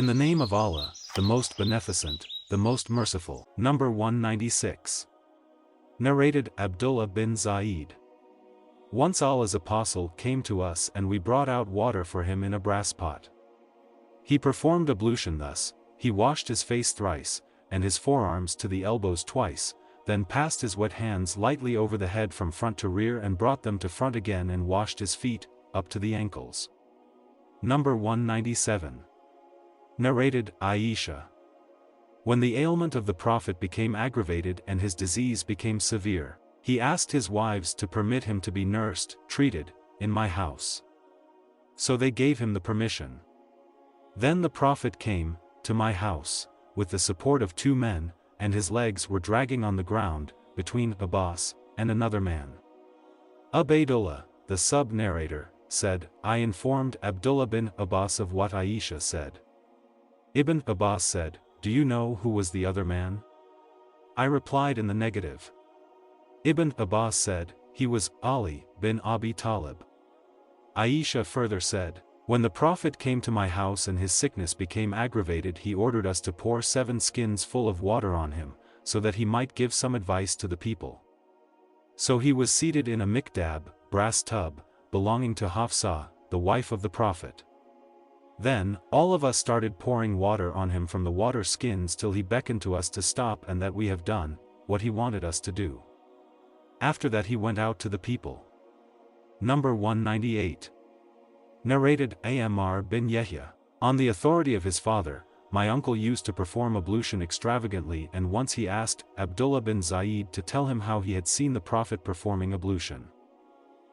In the name of Allah, the most beneficent, the most merciful. Number 196. Narrated Abdullah bin Zaid. Once Allah's apostle came to us and we brought out water for him in a brass pot. He performed ablution thus: he washed his face thrice, and his forearms to the elbows twice, then passed his wet hands lightly over the head from front to rear and brought them to front again and washed his feet, up to the ankles. Number 197. Narrated Aisha. When the ailment of the Prophet became aggravated and his disease became severe, he asked his wives to permit him to be nursed, treated, in my house. So they gave him the permission. Then the Prophet came to my house, with the support of 2 men, and his legs were dragging on the ground, between Abbas and another man. Ubaydullah, the sub-narrator, said, I informed Abdullah bin Abbas of what Aisha said. Ibn Abbas said, do you know who was the other man? I replied in the negative. Ibn Abbas said, he was Ali bin Abi Talib. Aisha further said, when the Prophet came to my house and his sickness became aggravated, he ordered us to pour 7 skins full of water on him, so that he might give some advice to the people. So he was seated in a mikdab, brass tub, belonging to Hafsa, the wife of the Prophet. Then, all of us started pouring water on him from the water skins till he beckoned to us to stop and that we have done what he wanted us to do. After that he went out to the people. Number 198. Narrated Ammar bin Yahya. On the authority of his father, my uncle used to perform ablution extravagantly, and once he asked Abdullah bin Zaid to tell him how he had seen the Prophet performing ablution.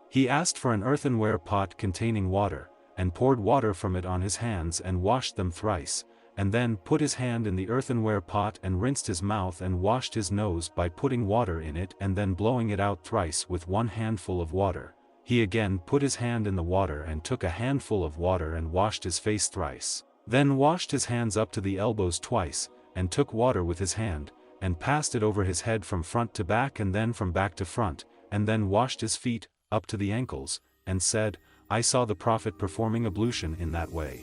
He asked for an earthenware pot containing water, and poured water from it on his hands and washed them thrice, and then put his hand in the earthenware pot and rinsed his mouth and washed his nose by putting water in it and then blowing it out thrice with 1 handful of water. He again put his hand in the water and took a handful of water and washed his face thrice, then washed his hands up to the elbows twice, and took water with his hand, and passed it over his head from front to back and then from back to front, and then washed his feet, up to the ankles, and said, I saw the Prophet performing ablution in that way.